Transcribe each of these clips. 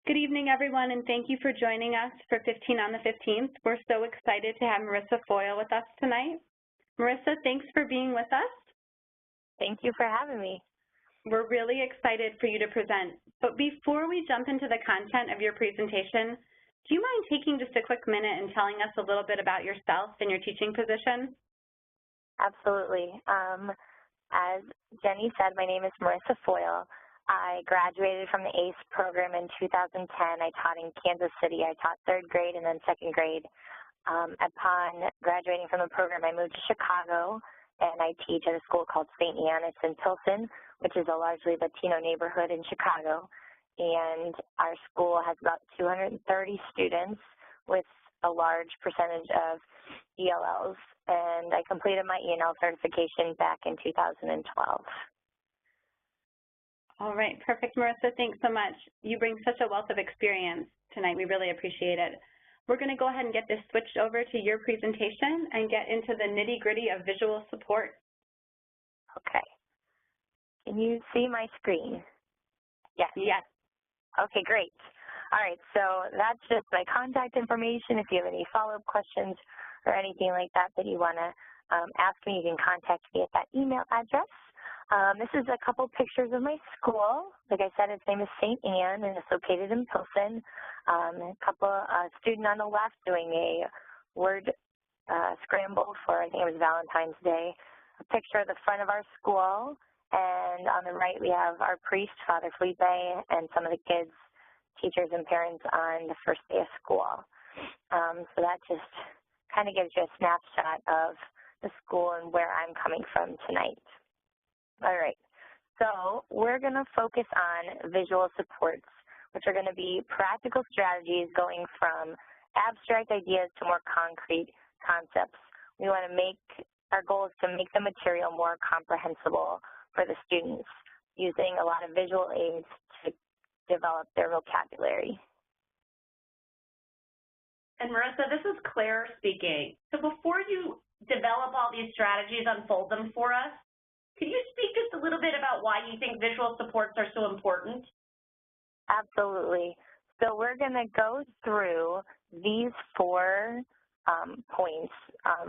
Good evening, everyone, and thank you for joining us for 15 on the 15th. We're so excited to have Marisa Foyle with us tonight. Marisa, thanks for being with us. Thank you for having me. We're really excited for you to present. But before we jump into the content of your presentation, do you mind taking just a quick minute and telling us a little bit about yourself and your teaching position? Absolutely. As Jenny said, my name is Marisa Foyle. I graduated from the ACE program in 2010. I taught in Kansas City. I taught third grade and then second grade. Upon graduating from the program, I moved to Chicago, and I teach at a school called St. Anne. It's in Pilsen, which is a largely Latino neighborhood in Chicago. And our school has about 230 students with a large percentage of ELLs. And I completed my ENL certification back in 2012. All right, perfect, Marisa. Thanks so much. You bring such a wealth of experience tonight. We really appreciate it. We're going to go ahead and get this switched over to your presentation and get into the nitty-gritty of visual support. Okay. Can you see my screen? Yes. Yes. Okay, great. All right, so that's just my contact information. If you have any follow-up questions or anything like that that you want to ask me, you can contact me at that email address. This is a couple pictures of my school. Like I said, its name is St. Anne, and it's located in Pilsen. A couple student on the left doing a word scramble for, I think it was Valentine's Day. A picture of the front of our school, and on the right we have our priest, Father Felipe, and some of the kids, teachers, and parents on the first day of school. So that just kind of gives you a snapshot of the school and where I'm coming from tonight. All right, so we're going to focus on visual supports, which are going to be practical strategies going from abstract ideas to more concrete concepts. We want to our goal is to make the material more comprehensible for the students using a lot of visual aids to develop their vocabulary. And Marisa, this is Claire speaking. So before you develop all these strategies, unfold them for us, can you speak just a little bit about why you think visual supports are so important? Absolutely. So we're going to go through these 4 points,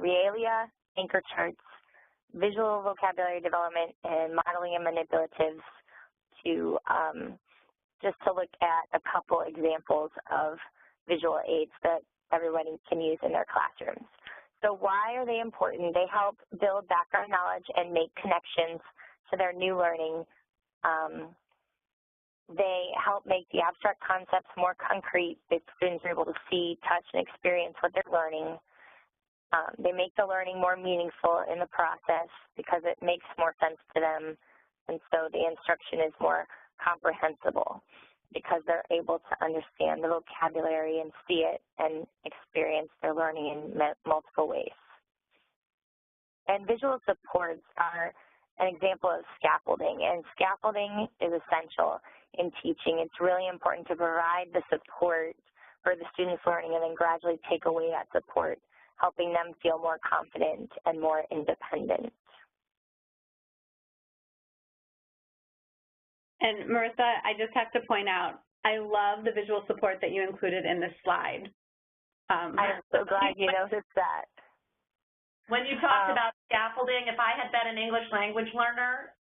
realia, anchor charts, visual vocabulary development, and modeling and manipulatives to just to look at a couple examples of visual aids that everybody can use in their classrooms. So why are they important? They help build background knowledge and make connections to their new learning. They help make the abstract concepts more concrete if students are able to see, touch, and experience what they're learning. They make the learning more meaningful in the process because it makes more sense to them, and so the instruction is more comprehensible because they're able to understand the vocabulary and see it and experience their learning in multiple ways. And visual supports are an example of scaffolding, and scaffolding is essential in teaching. It's really important to provide the support for the students' learning and then gradually take away that support, helping them feel more confident and more independent. And Marisa, I just have to point out, I love the visual support that you included in this slide. I'm so glad you noticed that. When you talked about scaffolding, if I had been an English language learner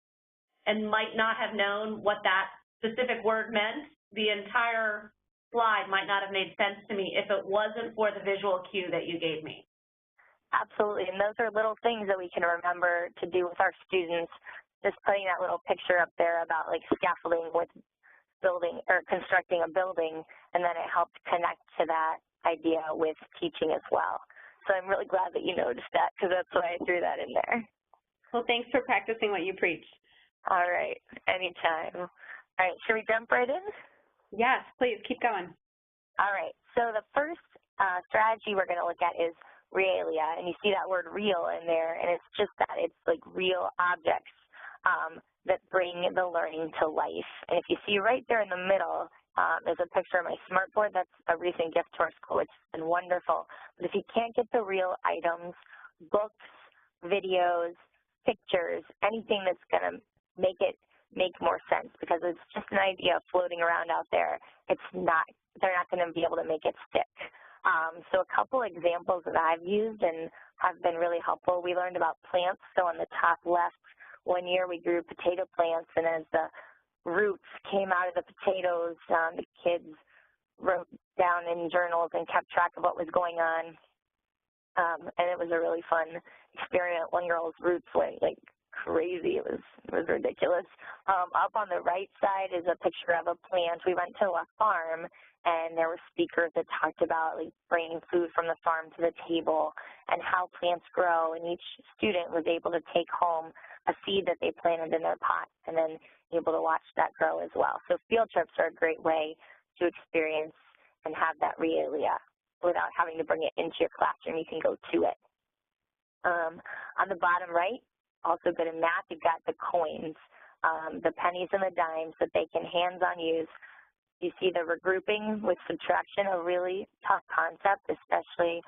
and might not have known what that specific word meant, the entire slide might not have made sense to me if it wasn't for the visual cue that you gave me. Absolutely, and those are little things that we can remember to do with our students. Just putting that little picture up there about like scaffolding with building or constructing a building, and then it helped connect to that idea with teaching as well. So I'm really glad that you noticed that because that's why I threw that in there. Well, thanks for practicing what you preach. All right, anytime. All right, should we jump right in? Yes, please, keep going. All right, so the first strategy we're going to look at is realia, and you see that word real in there, and it's just that. It's like real objects that bring the learning to life. And if you see right there in the middle, there's a picture of my smartboard. That's a recent gift to our school, which has been wonderful. But if you can't get the real items, books, videos, pictures, anything that's going to make it make more sense, because it's just an idea floating around out there. They're not going to be able to make it stick. So a couple examples that I've used and have been really helpful. We learned about plants. So on the top left, one year we grew potato plants, and as the roots came out of the potatoes, the kids wrote down in journals and kept track of what was going on. And it was a really fun experiment. One girl's roots went like crazy. It was ridiculous. Up on the right side is a picture of a plant. We went to a farm, and there were speakers that talked about like bringing food from the farm to the table and how plants grow, and each student was able to take home a seed that they planted in their pot and then able to watch that grow as well. So field trips are a great way to experience and have that realia without having to bring it into your classroom. You can go to it. On the bottom right, also good in math, you've got the coins, the pennies and the dimes that they can hands-on use. You see the regrouping with subtraction, a really tough concept, especially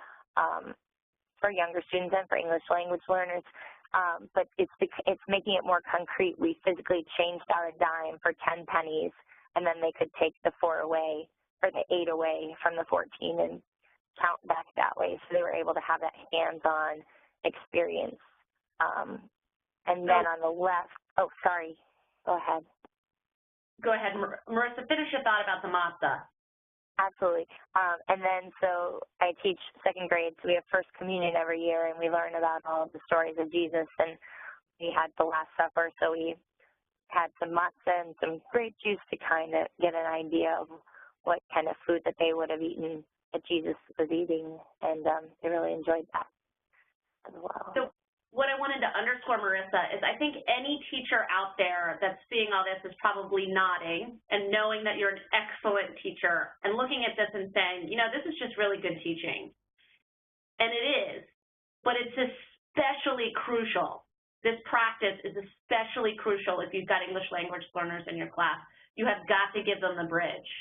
for younger students and for English language learners. But it's making it more concrete. We physically changed out a dime for 10 pennies, and then they could take the 4 away or the 8 away from the 14 and count back that way. So they were able to have that hands-on experience. And then on the left, oh, sorry, go ahead. Go ahead, Marisa, finish your thought about the matzah. Absolutely. And then so I teach second grade, so we have First Communion every year, and we learn about all of the stories of Jesus, and we had the Last Supper, so we had some matzah and some grape juice to kind of get an idea of what kind of food that they would have eaten that Jesus was eating, and they really enjoyed that as well. So what I wanted to underscore, Marisa, is I think any teacher out there that's seeing all this is probably nodding and knowing that you're an excellent teacher and looking at this and saying, you know, this is just really good teaching. And it is, but it's especially crucial. This practice is especially crucial if you've got English language learners in your class. You have got to give them the bridge.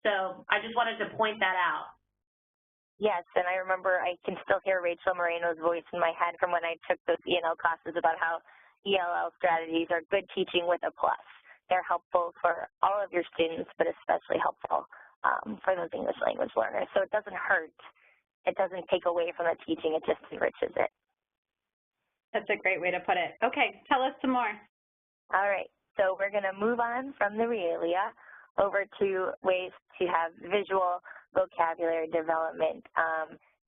So I just wanted to point that out. Yes, and I remember I can still hear Rachel Moreno's voice in my head from when I took those ENL classes about how ELL strategies are good teaching with a plus. They're helpful for all of your students, but especially helpful for those English language learners. So it doesn't hurt. It doesn't take away from the teaching. It just enriches it. That's a great way to put it. Okay, tell us some more. All right, so we're going to move on from the realia over to ways to have visual vocabulary development.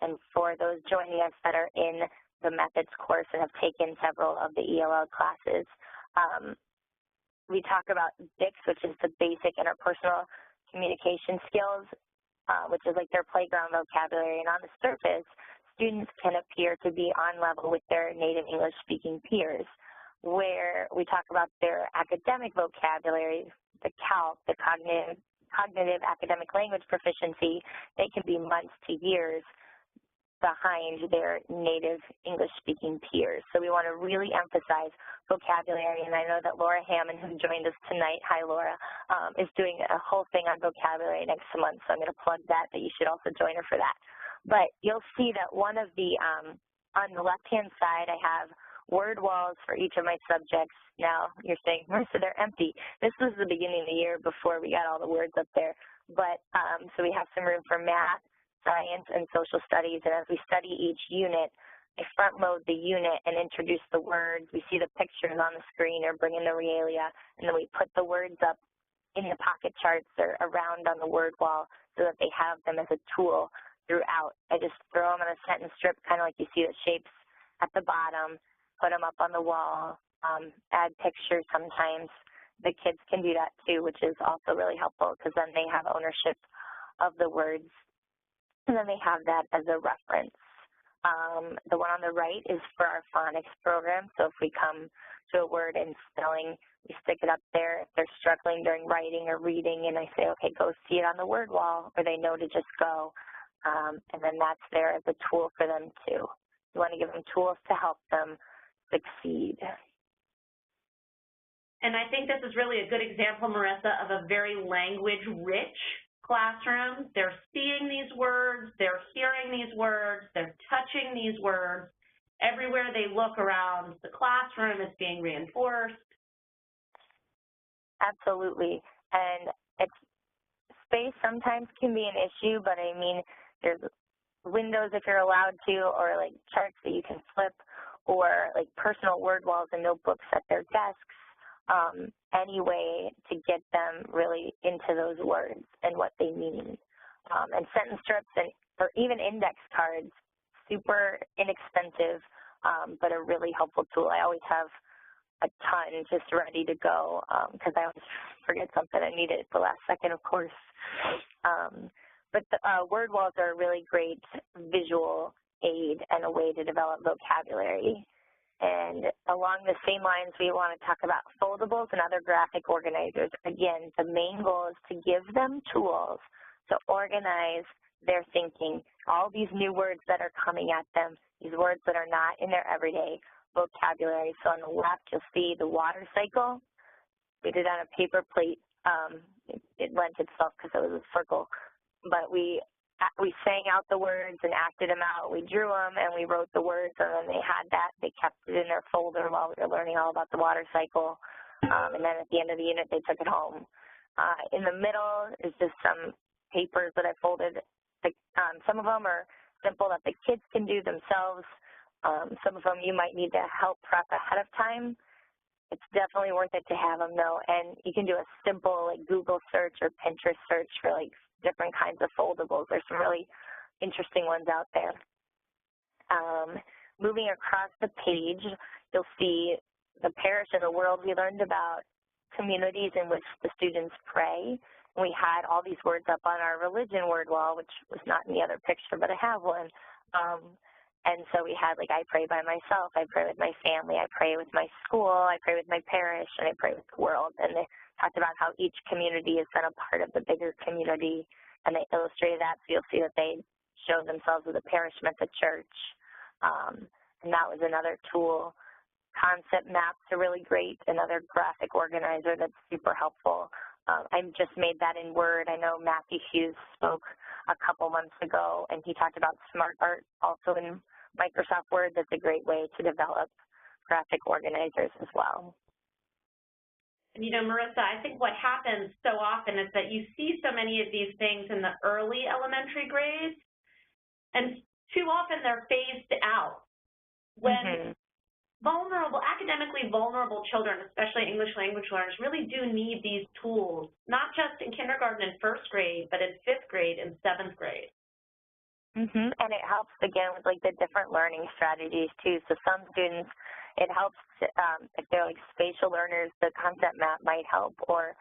And for those joining us that are in the methods course and have taken several of the ELL classes, we talk about BICS, which is the basic interpersonal communication skills, which is like their playground vocabulary. And on the surface, students can appear to be on level with their native English-speaking peers. Where we talk about their academic vocabulary, the CALC, the cognitive academic language proficiency, they can be months to years behind their native English-speaking peers. So we want to really emphasize vocabulary, and I know that Laura Hammond, who joined us tonight, hi Laura, is doing a whole thing on vocabulary next month, so I'm going to plug that you should also join her for that. But you'll see that one of the, on the left-hand side, I have word walls for each of my subjects. Now, you're saying, Marisa, they're empty. This was the beginning of the year before we got all the words up there. But, so we have some room for math, science, and social studies. And as we study each unit, I front load the unit and introduce the words. We see the pictures on the screen or bring in the realia, and then we put the words up in the pocket charts or around on the word wall so that they have them as a tool throughout. I just throw them on a sentence strip, kind of like you see the shapes at the bottom, put them up on the wall, add pictures sometimes. The kids can do that too, which is also really helpful because then they have ownership of the words, and then they have that as a reference. The one on the right is for our phonics program, so if we come to a word in spelling, we stick it up there if they're struggling during writing or reading, and I say, okay, go see it on the word wall, or they know to just go, and then that's there as a tool for them too. You want to give them tools to help them succeed. And I think this is really a good example, Marisa, of a very language-rich classroom. They're seeing these words, they're hearing these words, they're touching these words. Everywhere they look around the classroom is being reinforced. absolutely. And space sometimes can be an issue, but I mean, there's windows if you're allowed to, or like charts that you can flip, or like personal word walls and notebooks at their desks, any way to get them really into those words and what they mean. And sentence strips or even index cards, super inexpensive, but a really helpful tool. I always have a ton just ready to go because I always forget something I need it at the last second, of course. But the word walls are a really great visual aid and a way to develop vocabulary. And along the same lines, we want to talk about foldables and other graphic organizers. Again, the main goal is to give them tools to organize their thinking, all these new words that are coming at them, these words that are not in their everyday vocabulary. So on the left, you'll see the water cycle. We did on a paper plate. It lent itself because it was a circle. But we sang out the words and acted them out. We drew them and we wrote the words, and then they had that. They kept it in their folder while we were learning all about the water cycle. And then at the end of the unit, they took it home. In the middle is just some papers that I folded. Some of them are simple that the kids can do themselves. Some of them you might need to help prep ahead of time. It's definitely worth it to have them, though. And you can do a simple like Google search or Pinterest search for like different kinds of foldables. There's some really interesting ones out there. Moving across the page, you'll see the parish and the world. We learned about communities in which the students pray. And we had all these words up on our religion word wall, which was not in the other picture, but I have one. And so we had, like, I pray by myself, I pray with my family, I pray with my school, I pray with my parish, and I pray with the world. And they talked about how each community is then a part of the bigger community, and they illustrated that. So you'll see that they showed themselves with a parish meant the church. And that was another tool. Concept maps are really great, another graphic organizer that's super helpful. I just made that in Word. I know Matthew Hughes spoke a couple months ago, and he talked about smart art also in Microsoft Word. That's a great way to develop graphic organizers as well. You know, Marisa, I think what happens so often is that you see so many of these things in the early elementary grades, and too often they're phased out. When academically vulnerable children, especially English language learners, really do need these tools, not just in kindergarten and first grade, but in 5th grade and 7th grade. And it helps, again, with like the different learning strategies too. So some students, it helps if they're like spatial learners, the concept map might help, or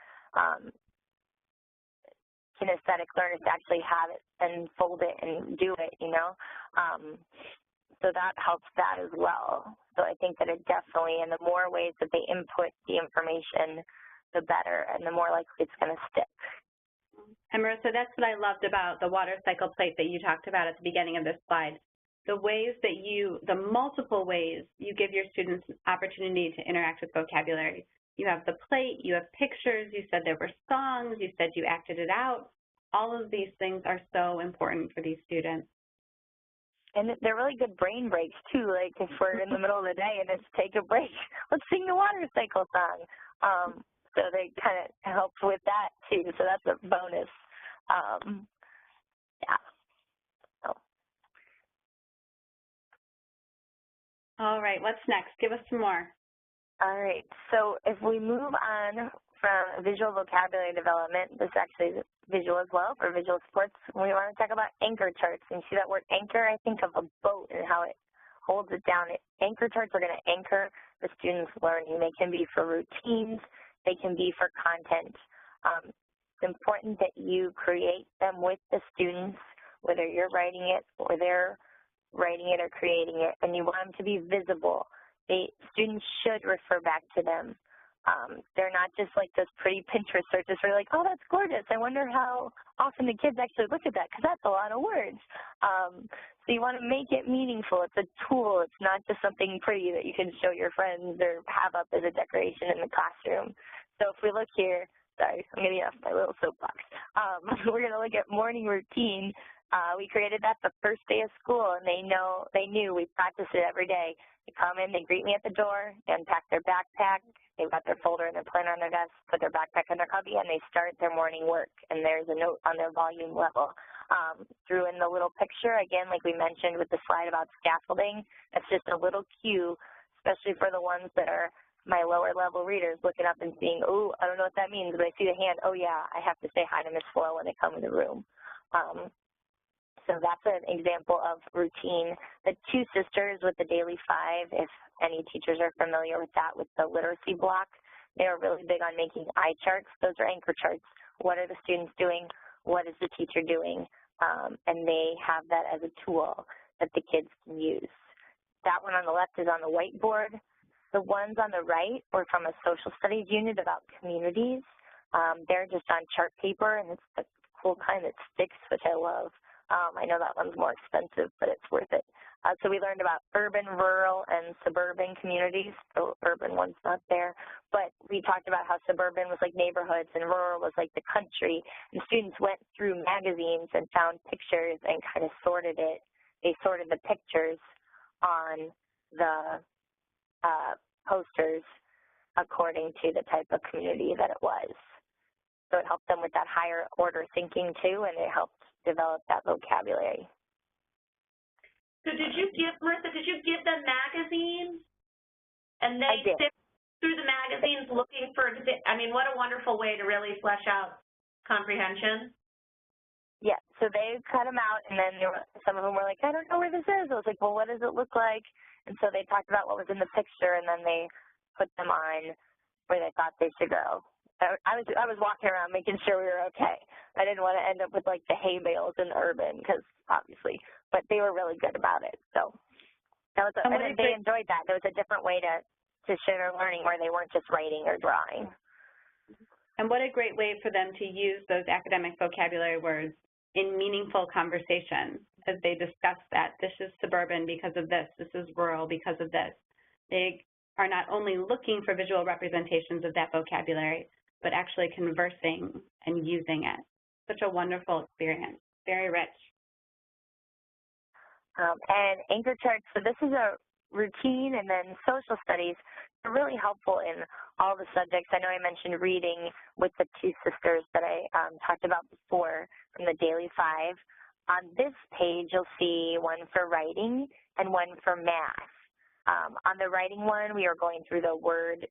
kinesthetic learners to actually have it and fold it and do it, you know. So that helps that as well. So I think that it definitely, and the more ways that they input the information, the better, and the more likely it's going to stick. And Marisa, that's what I loved about the water cycle plate that you talked about at the beginning of this slide. The ways that the multiple ways you give your students an opportunity to interact with vocabulary. You have the plate, you have pictures, you said there were songs, you said you acted it out. All of these things are so important for these students. And they're really good brain breaks, too. Like, if we're in the middle of the day and it's take a break, let's sing the water cycle song. So they kind of help with that, too. So that's a bonus. Yeah. So. All right. What's next? Give us some more. All right. So if we move on from visual vocabulary development, this actually is visual as well for visual sports. We want to talk about anchor charts. And you see that word anchor? I think of a boat and how it holds it down. Anchor charts are going to anchor the students' learning. They can be for routines. They can be for content. It's important that you create them with the students, whether you're writing it or they're writing it or creating it, and you want them to be visible. Students should refer back to them. They're not just like those pretty Pinterest searches where you're like, oh, that's gorgeous. I wonder how often the kids actually look at that, because that's a lot of words. So you want to make it meaningful. It's a tool. It's not just something pretty that you can show your friends or have up as a decoration in the classroom. So if we look here, sorry, I'm getting off my little soapbox. We're going to look at morning routine. We created that the first day of school, and they knew we practice it every day. They come in, they greet me at the door, they unpack their backpack, they've got their folder and their planner on their desk, put their backpack in their cubby, and they start their morning work, and there's a note on their volume level. Threw in the little picture, again, like we mentioned with the slide about scaffolding, that's just a little cue, especially for the ones that are my lower level readers looking up and seeing, oh, I don't know what that means, but I see the hand, oh yeah, I have to say hi to Miss Foyle when they come in the room. So that's an example of routine. The two sisters with the daily 5, if any teachers are familiar with that, with the literacy block, they are really big on making eye charts. Those are anchor charts. What are the students doing? What is the teacher doing? And they have that as a tool that the kids can use. That one on the left is on the whiteboard. The ones on the right were from a social studies unit about communities. They're just on chart paper, and it's the cool kind that sticks, which I love. I know that one's more expensive, but it's worth it. So we learned about urban, rural, and suburban communities. The urban one's not there. But we talked about how suburban was like neighborhoods and rural was like the country. And students went through magazines and found pictures and kind of sorted it. They sorted the pictures on the posters according to the type of community that it was. So it helped them with that higher order thinking too, and it helped develop that vocabulary. So Marisa, did you give them magazines? And they sift through the magazines looking for, I mean, what a wonderful way to really flesh out comprehension. Yeah, so they cut them out, and then some of them were like, I don't know where this is. I was like, well, what does it look like? And so they talked about what was in the picture, and then they put them on where they thought they should go. I was walking around making sure we were okay. I didn't want to end up with like the hay bales in urban, because obviously, but they were really good about it. So that was, and they enjoyed that. There was a different way to share their learning where they weren't just writing or drawing. And what a great way for them to use those academic vocabulary words in meaningful conversations as they discuss that this is suburban because of this is rural because of this. They are not only looking for visual representations of that vocabulary, but actually conversing and using it. Such a wonderful experience, very rich. And anchor charts, so this is a routine, and then social studies are really helpful in all the subjects. I know I mentioned reading with the two sisters that I talked about before from the Daily 5. On this page, you'll see one for writing and one for math. On the writing one, we are going through the word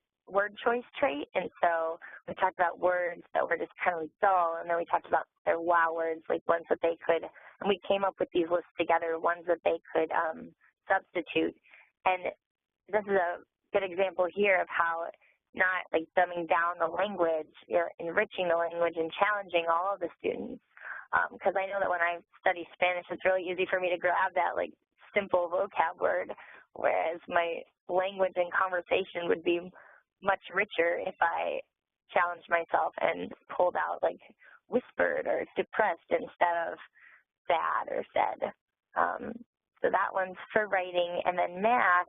choice trait, and so we talked about words that were just kind of like dull, and then we talked about their wow words, like ones that they could, and we came up with these lists together, ones that they could substitute. And this is a good example here of how not like dumbing down the language, you're enriching the language and challenging all of the students. Because I know that when I study Spanish, it's really easy for me to grab that like simple vocab word, whereas my language and conversation would be much richer if I challenged myself and pulled out like whispered or depressed instead of sad or said. So that one's for writing. And then math,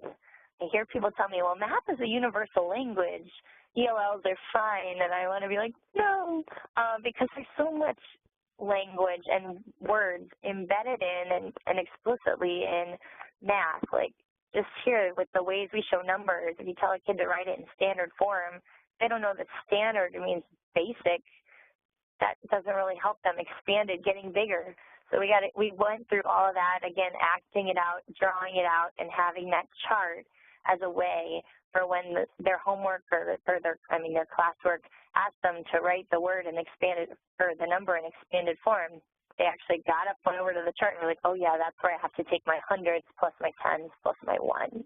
I hear people tell me, well, math is a universal language. ELLs are fine. And I want to be like, no, because there's so much language and words embedded in and explicitly in math. Like just here with the ways we show numbers, if you tell a kid to write it in standard form, they don't know that standard means basic. That doesn't really help them. Expanded, getting bigger. So we went through all of that, again, acting it out, drawing it out, and having that chart as a way for when their homework or their classwork asked them to write the word in expanded, or the number in expanded form. They actually got up, went over to the chart, and were like, oh, yeah, that's where I have to take my hundreds plus my tens plus my one.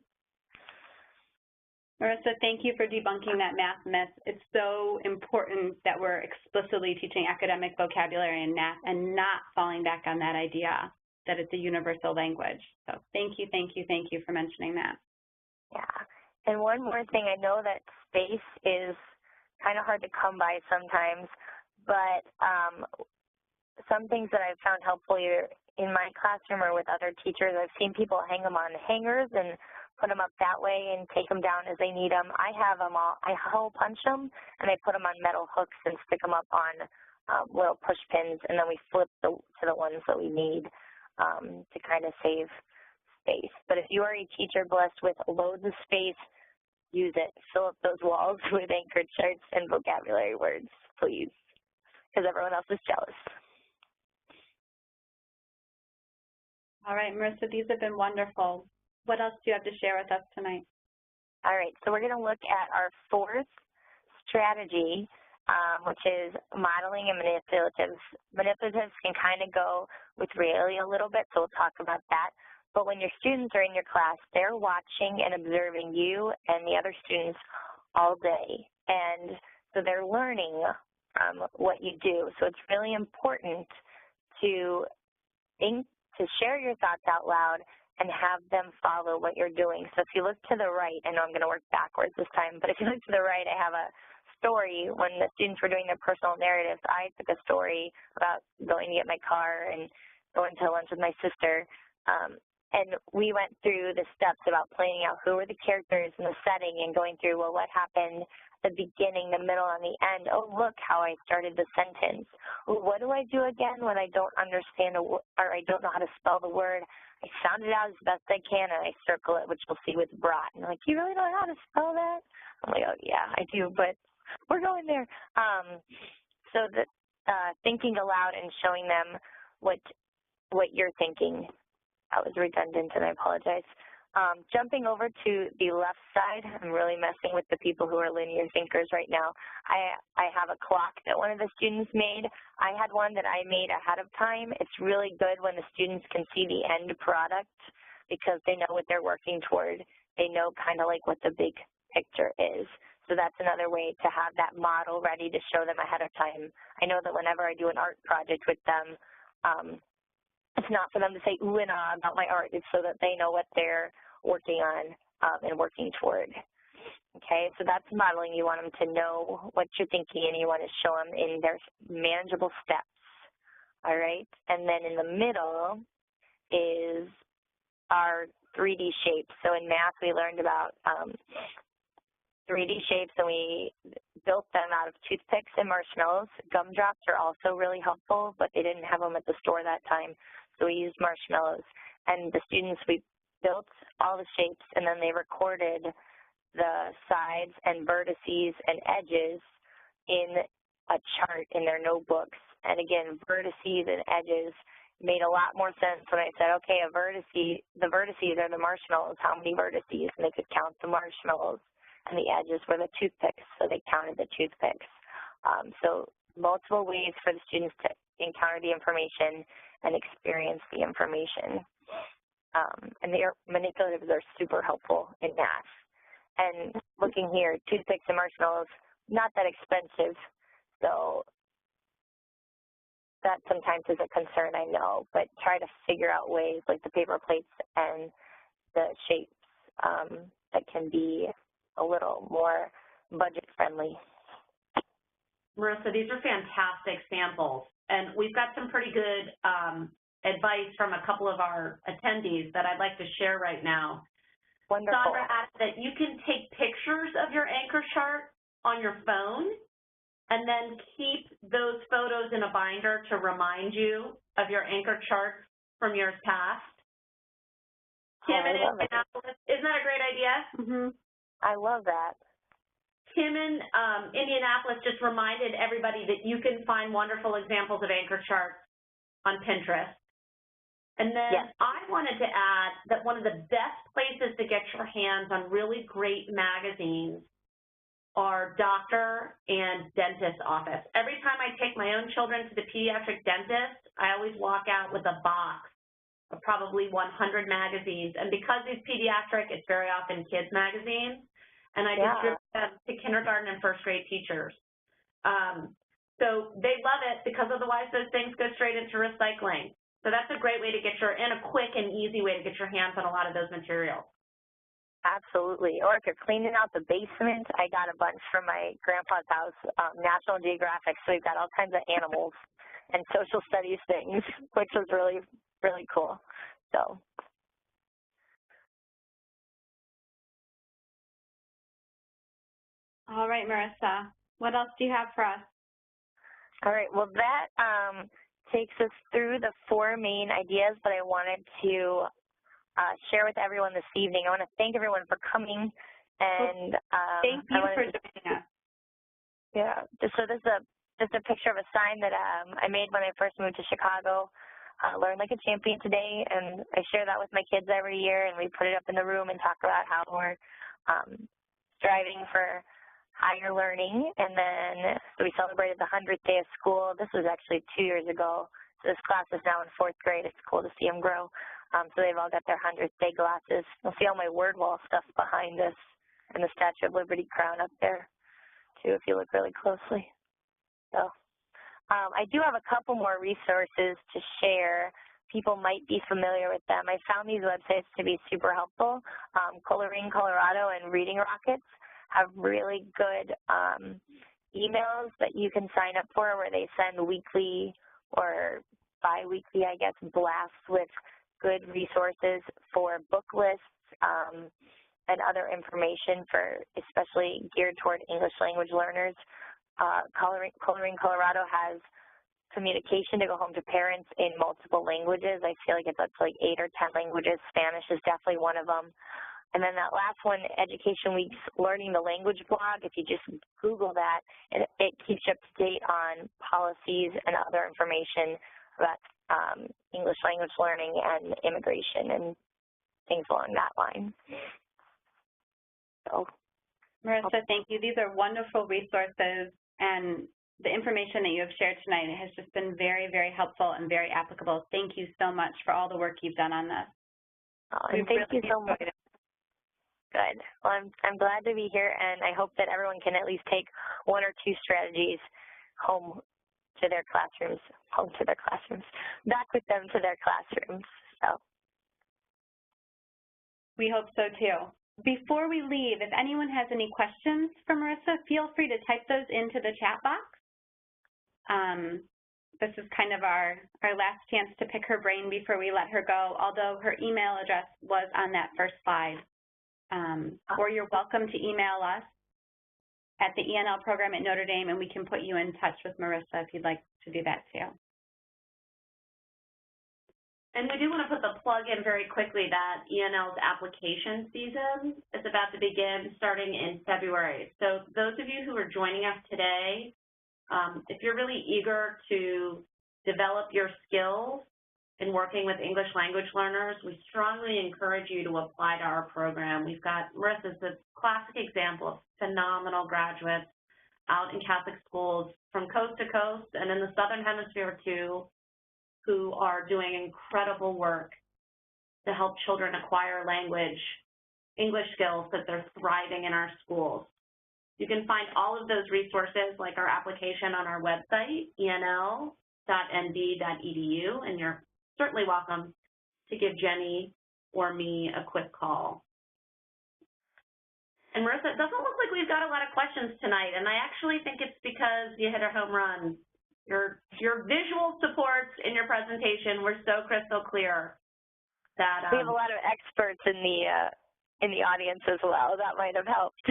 Marisa, thank you for debunking that math myth. It's so important that we're explicitly teaching academic vocabulary and math and not falling back on that idea that it's a universal language. So thank you for mentioning that. Yeah. And one more thing, I know that space is kind of hard to come by sometimes, but some things that I've found helpful either in my classroom or with other teachers, I've seen people hang them on hangers and put them up that way and take them down as they need them. I have them all, I hole punch them, and I put them on metal hooks and stick them up on little push pins, and then we flip to the ones that we need to kind of save space. But if you are a teacher blessed with loads of space, use it. Fill up those walls with anchor charts and vocabulary words, please, because everyone else is jealous. All right, Marisa, these have been wonderful. What else do you have to share with us tonight? All right, so we're going to look at our fourth strategy, which is modeling and manipulatives. Manipulatives can kind of go with realia a little bit, so we'll talk about that. But when your students are in your class, they're watching and observing you and the other students all day. And so they're learning from what you do. So it's really important to share your thoughts out loud and have them follow what you're doing. So if you look to the right, I know I'm going to work backwards this time, but if you look to the right, I have a story when the students were doing their personal narratives. I took a story about going to get my car and going to lunch with my sister. And we went through the steps about planning out who were the characters in the setting and going through, well, what happened at the beginning, the middle, and the end. Oh, look how I started the sentence. Well, what do I do again when I don't understand or I don't know how to spell the word? I sound it out as best I can, and I circle it, which we'll see with brought. And like, you really don't know how to spell that? I'm like, oh, yeah, I do, but we're going there. So the thinking aloud and showing them what you're thinking. That was redundant, and I apologize. Jumping over to the left side, I'm really messing with the people who are linear thinkers right now. I have a clock that one of the students made. I had one that I made ahead of time. It's really good when the students can see the end product because they know what they're working toward. They know kind of like what the big picture is. So that's another way to have that model ready to show them ahead of time. I know that whenever I do an art project with them, it's not for them to say ooh and ah about my art. It's so that they know what they're working on and working toward. Okay, so that's modeling. You want them to know what you're thinking, and you want to show them in their manageable steps. All right, and then in the middle is our 3D shapes. So in math, we learned about 3D shapes, and we built them out of toothpicks and marshmallows. Gumdrops are also really helpful, but they didn't have them at the store that time, so we used marshmallows. And the students, we built all the shapes, and then they recorded the sides and vertices and edges in a chart in their notebooks. And again, vertices and edges made a lot more sense when I said, okay, the vertices are the marshmallows. How many vertices? And they could count the marshmallows. And the edges were the toothpicks, so they counted the toothpicks. So multiple ways for the students to encounter the information and experience the information. And the manipulatives are super helpful in math. And looking here, toothpicks and marshmallows, not that expensive, so that sometimes is a concern, I know, but try to figure out ways like the paper plates and the shapes that can be a little more budget-friendly. Marisa, these are fantastic samples, and we've got some pretty good advice from a couple of our attendees that I'd like to share right now. Wonderful. Sandra asked that you can take pictures of your anchor chart on your phone and then keep those photos in a binder to remind you of your anchor charts from years past. Kim in Indianapolis, isn't that a great idea? Mm-hmm. I love that. Kim in Indianapolis just reminded everybody that you can find wonderful examples of anchor charts on Pinterest. And then yes. I wanted to add that one of the best places to get your hands on really great magazines are doctor and dentist office. Every time I take my own children to the pediatric dentist, I always walk out with a box of probably 100 magazines. And because it's pediatric, it's very often kids magazines. And I distribute them to kindergarten and first grade teachers. So they love it because otherwise those things go straight into recycling. So that's a great way to get and a quick and easy way to get your hands on a lot of those materials. Absolutely. Or if you're cleaning out the basement, I got a bunch from my grandpa's house, National Geographic. So we've got all kinds of animals and social studies things, which was really, really cool. So. All right, Marisa, what else do you have for us? All right, well, that takes us through the 4 main ideas that I wanted to share with everyone this evening. I want to thank everyone for coming And thank you for joining us. Yeah, so this is just a picture of a sign that I made when I first moved to Chicago. Learn like a champion today, and I share that with my kids every year, and we put it up in the room and talk about how we're striving for higher learning. And then so we celebrated the 100th day of school. This was actually 2 years ago. So this class is now in 4th grade. It's cool to see them grow. So they've all got their 100th day glasses. You'll see all my word wall stuff behind us and the Statue of Liberty crown up there, too, if you look really closely. So I do have a couple more resources to share. People might be familiar with them. I found these websites to be super helpful. Coloring Colorado and Reading Rockets have really good emails that you can sign up for where they send weekly or bi-weekly, I guess, blasts with good resources for book lists and other information for especially geared toward English language learners. Coloring Colorado has communication to go home to parents in multiple languages. I feel like it's up to like 8 or 10 languages. Spanish is definitely one of them. And then that last one, Education Week's Learning the Language blog, if you just Google that, it keeps you up to date on policies and other information about English language learning and immigration and things along that line. So, Marisa, thank you. These are wonderful resources, and the information that you have shared tonight has just been very, very helpful and very applicable. Thank you so much for all the work you've done on this. And thank you so much. Good. Well, I'm glad to be here, and I hope that everyone can at least take 1 or 2 strategies home to their classrooms, back with them to their classrooms. So, we hope so too. Before we leave, if anyone has any questions for Marisa, feel free to type those into the chat box. This is kind of our last chance to pick her brain before we let her go, although her email address was on that first slide. Or you're welcome to email us at the ENL program at Notre Dame, and we can put you in touch with Marisa if you'd like to do that too. And we do want to put the plug in very quickly that ENL's application season is about to begin starting in February. So those of you who are joining us today, if you're really eager to develop your skills in working with English language learners, we strongly encourage you to apply to our program. We've got Marisa's a classic example of phenomenal graduates out in Catholic schools from coast to coast and in the Southern Hemisphere too, who are doing incredible work to help children acquire English skills that they're thriving in our schools. You can find all of those resources like our application on our website, enl.nb.edu, and you're certainly welcome to give Jenny or me a quick call. And Marisa, it doesn't look like we've got a lot of questions tonight, and I actually think it's because you hit a home run. Your visual supports in your presentation were so crystal clear that we have a lot of experts in the audience as well. That might have helped.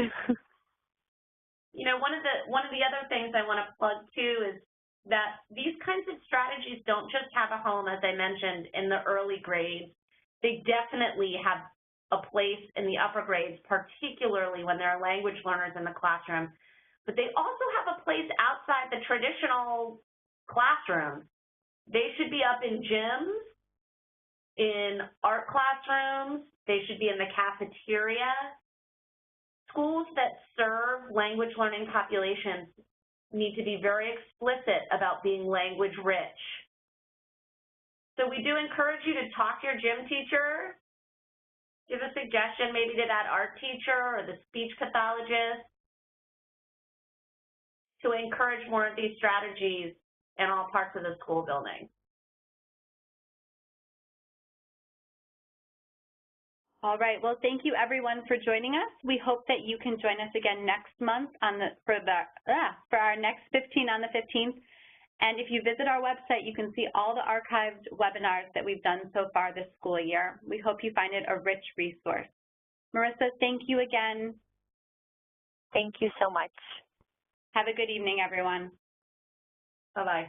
You know, one of the other things I want to plug too is that these kinds of strategies don't just have a home, as I mentioned, in the early grades. They definitely have a place in the upper grades, particularly when there are language learners in the classroom. But they also have a place outside the traditional classroom. They should be up in gyms, in art classrooms. They should be in the cafeteria. Schools that serve language learning populations need to be very explicit about being language rich. So we do encourage you to talk to your gym teacher, give a suggestion maybe to that art teacher or the speech pathologist to encourage more of these strategies in all parts of the school building. All right, well, thank you everyone for joining us. We hope that you can join us again next month for our next 15 on the 15th. And if you visit our website, you can see all the archived webinars that we've done so far this school year. We hope you find it a rich resource. Marisa, thank you again. Thank you so much. Have a good evening, everyone. Bye-bye.